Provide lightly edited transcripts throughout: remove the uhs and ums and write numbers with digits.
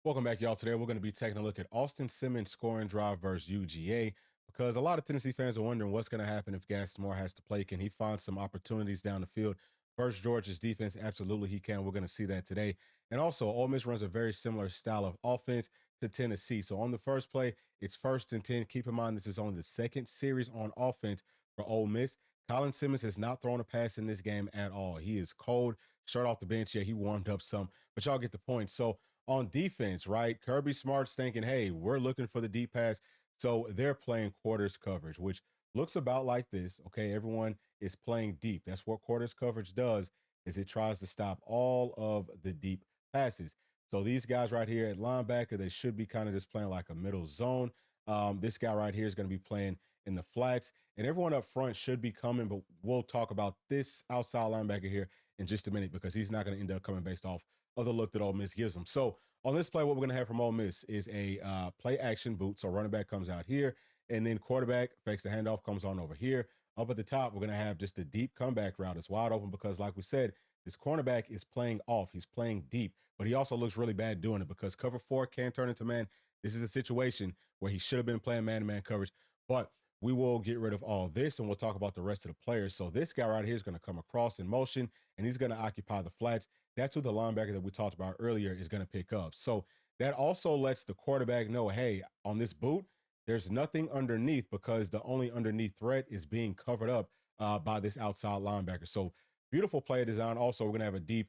Welcome back, y'all. Today we're going to be taking a look at Austin Simmons scoring drive versus UGA because a lot of Tennessee fans are wondering what's going to happen if Gaston Moore has to play. Can he find some opportunities down the field versus Georgia's defense? Absolutely, he can. We're going to see that today. And also, Ole Miss runs a very similar style of offense to Tennessee. So on the first play, it's 1st and 10. Keep in mind, this is only the second series on offense for Ole Miss. Colin Simmons has not thrown a pass in this game at all. He is cold, straight off the bench. Yeah, he warmed up some, but y'all get the point. So on defense, right? Kirby Smart's thinking, hey, we're looking for the deep pass. So they're playing quarters coverage, which looks about like this. Okay, everyone is playing deep. That's what quarters coverage does, is it tries to stop all of the deep passes. So these guys right here at linebacker, they should be kind of just playing like a middle zone. This guy right here is going to be playing in the flats, and everyone up front should be coming, but we'll talk about this outside linebacker here in just a minute because he's not going to end up coming based off of the look that Ole Miss gives them. So on this play, what we're going to have from Ole Miss is a play action boot. So running back comes out here, and then quarterback fakes the handoff, comes on over here. Up at the top, we're going to have just a deep comeback route. It's wide open because, like we said, this cornerback is playing off. He's playing deep, but he also looks really bad doing it because cover 4 can turn into man. This is a situation where he should have been playing man-to-man coverage, but we will get rid of all this and we'll talk about the rest of the players. So this guy right here is going to come across in motion and he's going to occupy the flats. That's who the linebacker that we talked about earlier is going to pick up. So that also lets the quarterback know, hey, on this boot, there's nothing underneath because the only underneath threat is being covered up by this outside linebacker. So beautiful play design. Also, we're going to have a deep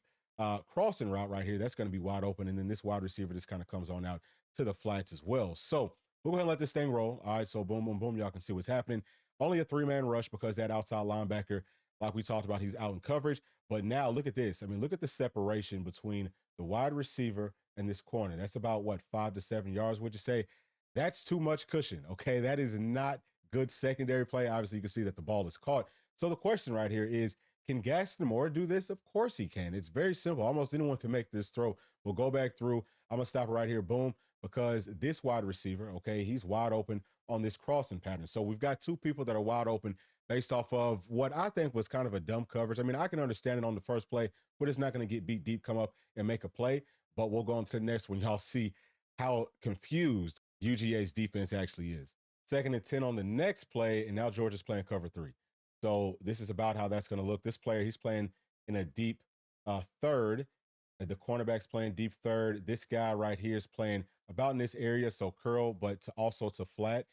crossing route right here. That's going to be wide open. And then this wide receiver just kind of comes on out to the flats as well. So we'll go ahead and let this thing roll. All right, so boom, boom, boom. Y'all can see what's happening. Only a 3-man rush because that outside linebacker, like we talked about, he's out in coverage. But now look at this. I mean, look at the separation between the wide receiver and this corner. That's about, what, 5 to 7 yards, would you say? That's too much cushion, okay? That is not good secondary play. Obviously, you can see that the ball is caught. So the question right here is, can Gaston Moore do this? Of course he can. It's very simple. Almost anyone can make this throw. We'll go back through. I'm going to stop it right here. Boom. Because this wide receiver, okay, he's wide open on this crossing pattern. So we've got two people that are wide open based off of what I think was kind of a dumb coverage. I mean, I can understand it on the first play. We're just not going to get beat deep, come up and make a play. But we'll go on to the next one. Y'all see how confused UGA's defense actually is. 2nd and 10 on the next play, and now Georgia's playing cover 3. So this is about how that's going to look. This player, he's playing in a deep third. The cornerback's playing deep third. This guy right here is playing about in this area, so curl, but also to flat.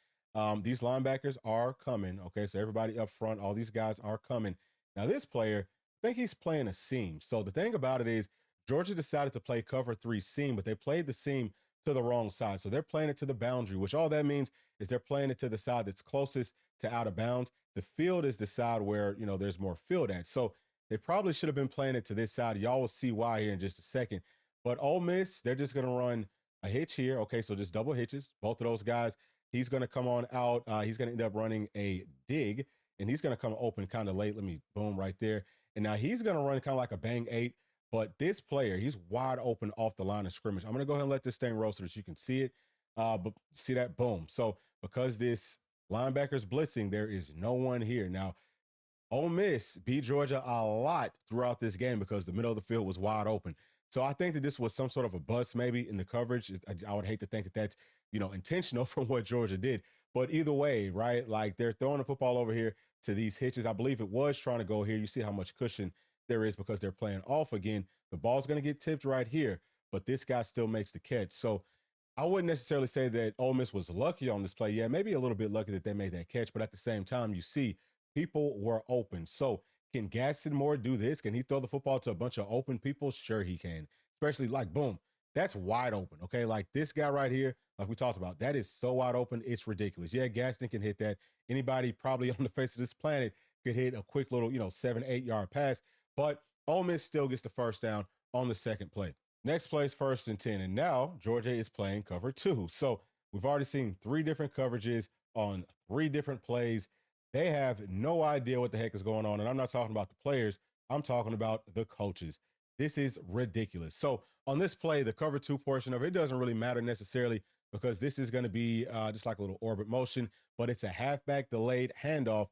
These linebackers are coming, okay? So everybody up front, all these guys are coming. Now this player, I think he's playing a seam. So the thing about it is Georgia decided to play cover 3 seam, but they played the seam to the wrong side. So they're playing it to the boundary, which all that means is they're playing it to the side that's closest to out of bounds. The field is the side where, there's more field at. So they probably should have been playing it to this side. Y'all will see why here in just a second. But Ole Miss, they're just going to run a hitch here. Okay, so just double hitches. Both of those guys, he's going to come on out. He's going to end up running a dig, and he's going to come open kind of late. Let me boom right there. And now he's going to run kind of like a bang 8. But this player, he's wide open off the line of scrimmage. I'm going to go ahead and let this thing roll so that you can see it. But see that? Boom. So because this linebacker's blitzing, there is no one here. Now, Ole Miss beat Georgia a lot throughout this game because the middle of the field was wide open. So I think that this was some sort of a bust maybe in the coverage. I would hate to think that that's, intentional from what Georgia did. But either way, right, like they're throwing the football over here to these hitches. I believe it was trying to go here. You see how much cushion there is because they're playing off again. The ball's going to get tipped right here, but this guy still makes the catch. So I wouldn't necessarily say that Ole Miss was lucky on this play. Yeah, maybe a little bit lucky that they made that catch, but at the same time, you see people were open. So can Gaston Moore do this? Can he throw the football to a bunch of open people? Sure he can, especially like, boom, that's wide open, okay? Like this guy right here, like we talked about, that is so wide open, it's ridiculous. Yeah, Gaston can hit that. Anybody probably on the face of this planet could hit a quick little, 7-8 yard pass, but Ole Miss still gets the first down on the second play. Next play is 1st and 10, and now Georgia is playing cover 2. So we've already seen 3 different coverages on 3 different plays. They have no idea what the heck is going on. And I'm not talking about the players. I'm talking about the coaches. This is ridiculous. So on this play, the cover 2 portion of it doesn't really matter necessarily because this is going to be just like a little orbit motion, but it's a halfback delayed handoff.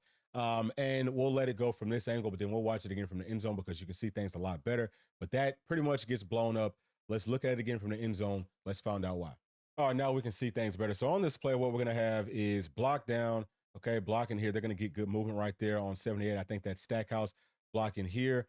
And we'll let it go from this angle, but then we'll watch it again from the end zone because you can see things a lot better. But that pretty much gets blown up Let's look at it again from the end zone. Let's find out why. All right, now we can see things better. So on this play, what we're going to have is block down. Okay, blocking here. They're going to get good movement right there on 78. I think that's Stackhouse blocking here.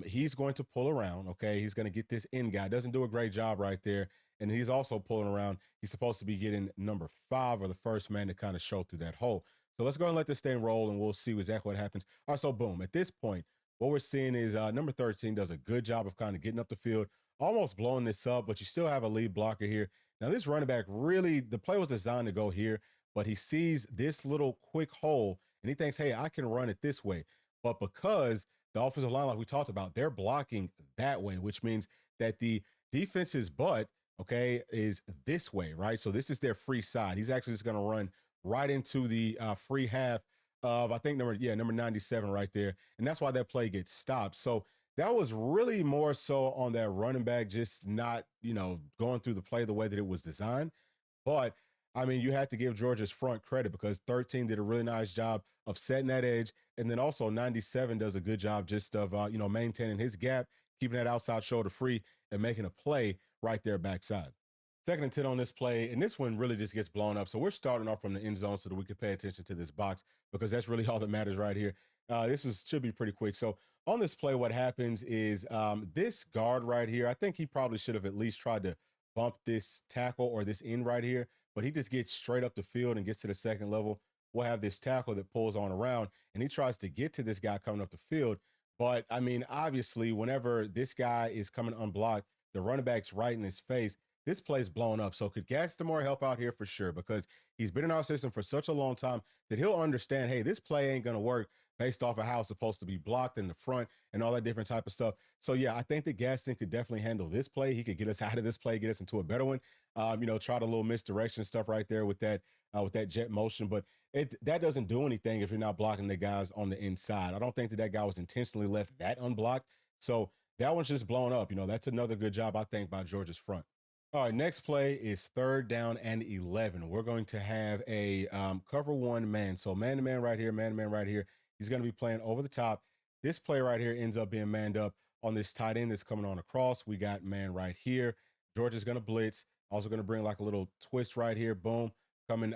He's going to pull around. Okay, he's going to get this in guy. Doesn't do a great job right there. And he's also pulling around. He's supposed to be getting number 5 or the first man to kind of show through that hole. So let's go ahead and let this thing roll, and we'll see exactly what happens. All right, so boom. At this point, what we're seeing is number 13 does a good job of kind of getting up the field, almost blowing this up, but you still have a lead blocker here. Now, this running back really, the play was designed to go here, but he sees this little quick hole, and he thinks, hey, I can run it this way. But because the offensive line, like we talked about, they're blocking that way, which means that the defense's butt, okay, is this way, right? So this is their free side. He's actually just going to run right into the free half of, I think, number 97 right there. And that's why that play gets stopped. So that was really more so on that running back, just not, going through the play the way that it was designed. But I mean, you have to give Georgia's front credit because 13 did a really nice job of setting that edge. And then also 97 does a good job just of, maintaining his gap, keeping that outside shoulder free and making a play right there backside. 2nd and 10 on this play, and this one really just gets blown up. So we're starting off from the end zone so that we can pay attention to this box because that's really all that matters right here. Should be pretty quick. So on this play, what happens is this guard right here, I think he probably should have at least tried to bump this tackle or this end right here, but he just gets straight up the field and gets to the second level. We'll have this tackle that pulls on around, and he tries to get to this guy coming up the field. But I mean, obviously, whenever this guy is coming unblocked, the running back's right in his face. This play's blown up. So could Gaston Moore help out here for sure? Because he's been in our system for such a long time that he'll understand, hey, this play ain't going to work based off of how it's supposed to be blocked in the front and all that different type of stuff. So yeah, I think that Gaston could definitely handle this play. He could get us out of this play, get us into a better one. Try the little misdirection stuff right there with that jet motion. But that doesn't do anything if you're not blocking the guys on the inside. I don't think that guy was intentionally left that unblocked. So that one's just blown up. That's another good job, I think, by Georgia's front. All right, next play is 3rd down and 11. We're going to have a cover 1 man. So man-to-man right here, man-to-man right here. He's going to be playing over the top. This play right here ends up being manned up on this tight end that's coming on across. We got man right here. Georgia's going to blitz. Also going to bring like a little twist right here. Boom. Coming,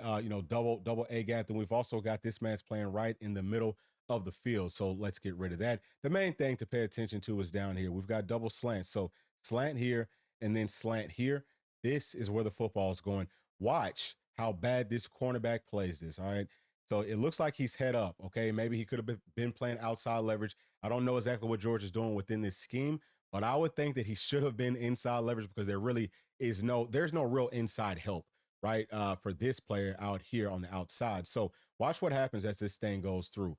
double A gap. Then we've also got this man's playing right in the middle of the field. So let's get rid of that. The main thing to pay attention to is down here. We've got double slant. So slant here and then slant here. This is where the football is going. Watch how bad this cornerback plays this, all right? So it looks like he's head up, okay? Maybe he could have been playing outside leverage. I don't know exactly what George is doing within this scheme, but I would think that he should have been inside leverage because there's no real inside help, right, for this player out here on the outside. So watch what happens as this thing goes through.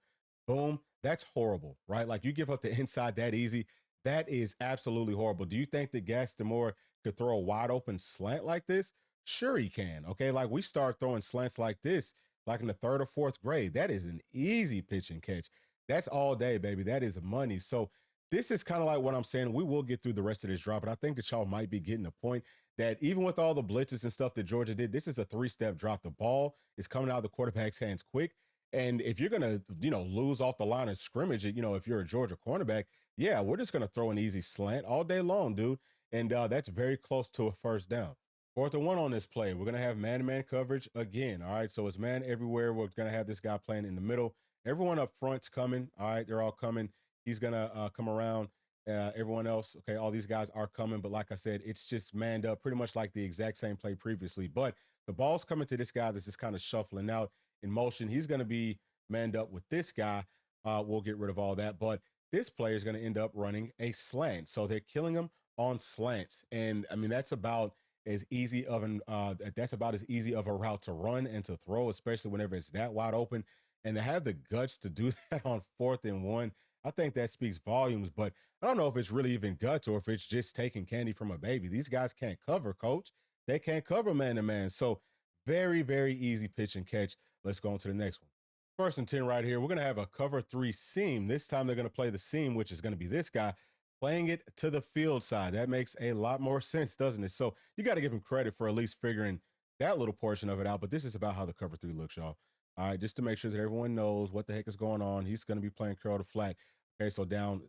Boom. That's horrible, right? Like you give up the inside that easy. That is absolutely horrible. Do you think that Gaston Moore could throw a wide open slant like this? Sure he can. Okay, like we start throwing slants like this, like in the 3rd or 4th grade. That is an easy pitch and catch. That's all day, baby. That is money. So this is kind of like what I'm saying. We will get through the rest of this drop, but I think that y'all might be getting the point that even with all the blitzes and stuff that Georgia did, this is a 3-step drop. The ball is coming out of the quarterback's hands quick. And if you're going to, lose off the line of scrimmage, if you're a Georgia cornerback, yeah, we're just going to throw an easy slant all day long, dude. And that's very close to a 1st down. 4th and 1 on this play. We're going to have man-to-man coverage again. All right, so it's man everywhere. We're going to have this guy playing in the middle. Everyone up front's coming. All right, they're all coming. He's going to come around. Everyone else, okay, all these guys are coming. But like I said, it's just manned up pretty much like the exact same play previously. But the ball's coming to this guy that's just kind of shuffling out in motion. He's going to be manned up with this guy. We'll get rid of all that. But this player is going to end up running a slant. So they're killing him on slants. And I mean, that's about as easy of a route to run and to throw, especially whenever it's that wide open. And to have the guts to do that on 4th and 1, I think that speaks volumes. But I don't know if it's really even guts or if it's just taking candy from a baby. These guys can't cover, coach. They can't cover man-to-man. So very, very easy pitch and catch. Let's go on to the next one. 1st and 10 right here. We're going to have a cover 3 seam. This time they're going to play the seam, which is going to be this guy playing it to the field side. That makes a lot more sense, doesn't it? So you got to give him credit for at least figuring that little portion of it out. But this is about how the cover 3 looks, y'all. All right, just to make sure that everyone knows what the heck is going on. He's going to be playing curl to flat. Okay, so down,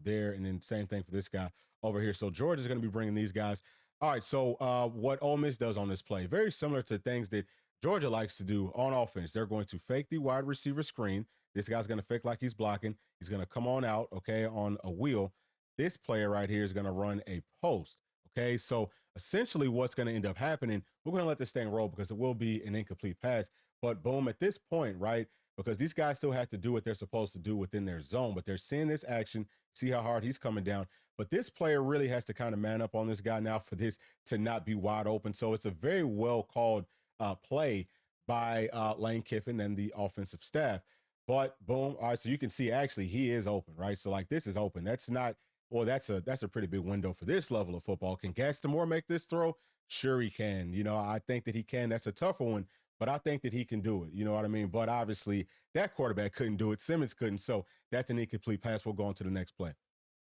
there, and then same thing for this guy over here. So Georgia's going to be bringing these guys. All right, so what Ole Miss does on this play, very similar to things that Georgia likes to do on offense. They're going to fake the wide receiver screen. This guy's going to fake like he's blocking. He's going to come on out, okay, on a wheel. This player right here is going to run a post, okay? So essentially what's going to end up happening, we're going to let this thing roll because it will be an incomplete pass. But boom, at this point, right, because these guys still have to do what they're supposed to do within their zone, but they're seeing this action, see how hard he's coming down. But this player really has to kind of man up on this guy now for this to not be wide open. So it's a very well called play by Lane Kiffin and the offensive staff. But boom, all right, so you can see actually he is open, right? So like this is open. That's not, well, that's a pretty big window for this level of football. Can Gaston Moore make this throw? Sure he can. You know, I think that he can. That's a tougher one, but I think that he can do it. You know what I mean? But obviously that quarterback couldn't do it. Simmons couldn't. So that's an incomplete pass. We'll go on to the next play.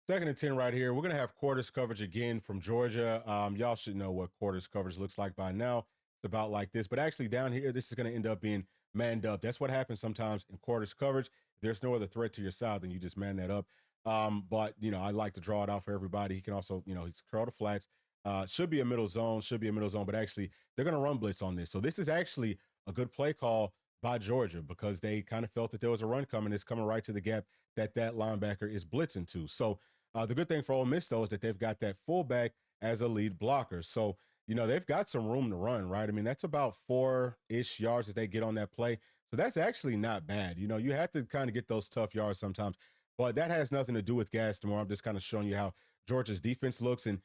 2nd and 10 right here. We're going to have quarters coverage again from Georgia. Y'all should know what quarters coverage looks like by now. It's about like this. But actually down here, this is going to end up being manned up. That's what happens sometimes in quarters coverage. If there's no other threat to your side, then you just man that up. But, you know, I like to draw it out for everybody. He can also, you know, he's curl the flats. Should be a middle zone, but actually they're going to run blitz on this. So this is actually a good play call by Georgia because they kind of felt that there was a run coming. It's coming right to the gap that linebacker is blitzing to. So the good thing for Ole Miss, though, is that they've got that fullback as a lead blocker. So, you know, they've got some room to run, right? I mean, that's about 4-ish yards that they get on that play. So that's actually not bad. You know, you have to kind of get those tough yards sometimes. But that has nothing to do with Gaston Moore. I'm just kind of showing you how Georgia's defense looks. And,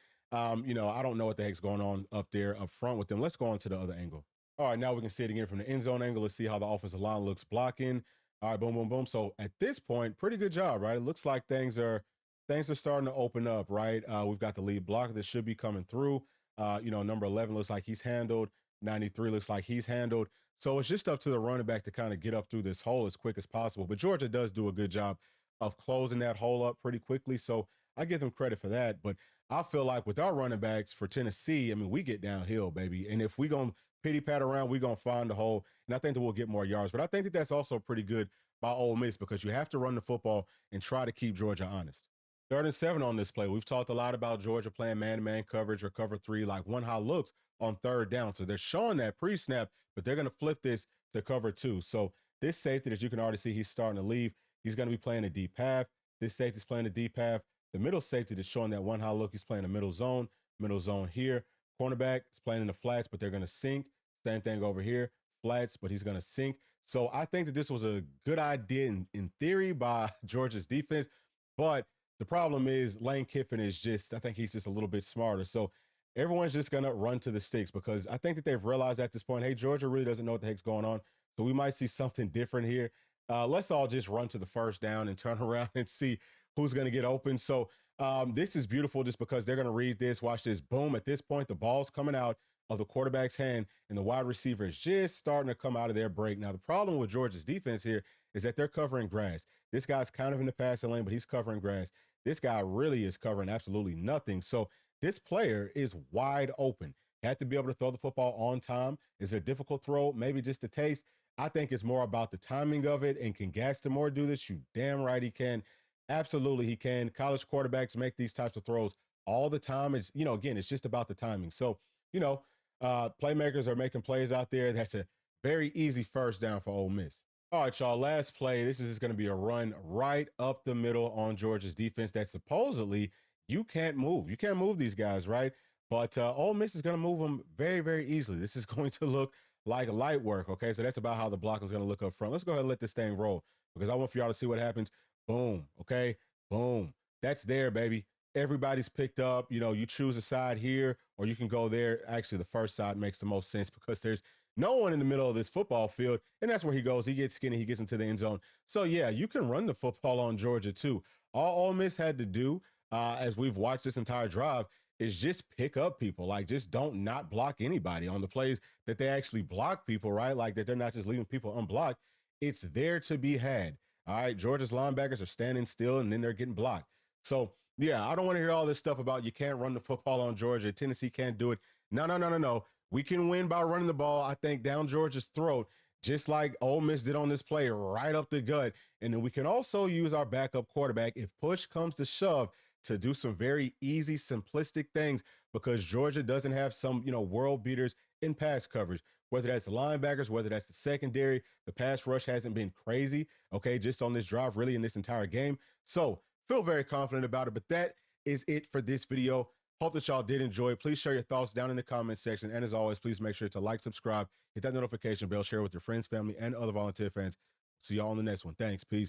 you know, I don't know what the heck's going on up there up front with them. Let's go on to the other angle. All right, now we can see it again from the end zone angle. Let's see how the offensive line looks blocking. All right, boom, boom, boom. So at this point, pretty good job, right? It looks like things are starting to open up, right? We've got the lead blocker that should be coming through. You know, number 11 looks like he's handled. 93 looks like he's handled. So it's just up to the running back to kind of get up through this hole as quick as possible. But Georgia does do a good job of closing that hole up pretty quickly. So I give them credit for that. But I feel like with our running backs for Tennessee, I mean, we get downhill, baby. And if we're going to pity pat around, we're going to find the hole. And I think that we'll get more yards. But I think that that's also pretty good by Ole Miss because you have to run the football and try to keep Georgia honest. 3rd and 7 on this play. We've talked a lot about Georgia playing man-to-man coverage or cover 3, like one high looks on 3rd down. So they're showing that pre-snap, but they're going to flip this to cover 2. So this safety that you can already see he's starting to leave, he's going to be playing a deep path. This safety's playing a deep path. The middle safety that's showing that one high look, he's playing a middle zone here. Cornerback is playing in the flats, but they're going to sink. Same thing over here, flats, but he's going to sink. So I think that this was a good idea in theory by Georgia's defense, but the problem is Lane Kiffin is just, I think he's just a little bit smarter. So everyone's just going to run to the sticks because I think that they've realized at this point, hey, Georgia really doesn't know what the heck's going on. So we might see something different here. Let's all just run to the 1st down and turn around and see who's going to get open. So this is beautiful just because they're going to read this. Watch this. Boom. At this point, the ball's coming out of the quarterback's hand and the wide receiver is just starting to come out of their break. Now, the problem with Georgia's defense here is that they're covering grass. This guy's kind of in the passing lane, but he's covering grass. This guy really is covering absolutely nothing. So this player is wide open. Had to be able to throw the football on time. Is it a difficult throw? Maybe just a taste. I think it's more about the timing of it. And can Gaston Moore do this? You damn right he can. Absolutely he can. College quarterbacks make these types of throws all the time. It's, you know, again, it's just about the timing. So, you know, playmakers are making plays out there. That's a very easy 1st down for Ole Miss. All right, y'all, last play. This is just going to be a run right up the middle on Georgia's defense that supposedly you can't move. You can't move these guys, right? But Ole Miss is going to move them very, very easily. This is going to look like light work, okay? So that's about how the block is going to look up front. Let's go ahead and let this thing roll because I want for y'all to see what happens. Boom, okay? Boom. That's there, baby. Everybody's picked up. You know, you choose a side here or you can go there. Actually, the first side makes the most sense because there's no one in the middle of this football field, and that's where he goes. He gets skinny. He gets into the end zone. So, yeah, you can run the football on Georgia, too. All Ole Miss had to do, as we've watched this entire drive, is just pick up people. Like, just don't not block anybody on the plays that they actually block people, right? Like, that they're not just leaving people unblocked. It's there to be had. All right, Georgia's linebackers are standing still, and then they're getting blocked. So, yeah, I don't want to hear all this stuff about you can't run the football on Georgia. Tennessee can't do it. No. We can win by running the ball, I think, down Georgia's throat, just like Ole Miss did on this play, right up the gut. And then we can also use our backup quarterback if push comes to shove to do some very easy, simplistic things because Georgia doesn't have some, world beaters in pass coverage, whether that's the linebackers, whether that's the secondary. The pass rush hasn't been crazy, okay, just on this drive, really in this entire game. So feel very confident about it. But that is it for this video. Hope that y'all did enjoy. Please share your thoughts down in the comment section. And as always, please make sure to like, subscribe, hit that notification bell, share with your friends, family, and other volunteer fans. See y'all on the next one. Thanks. Peace.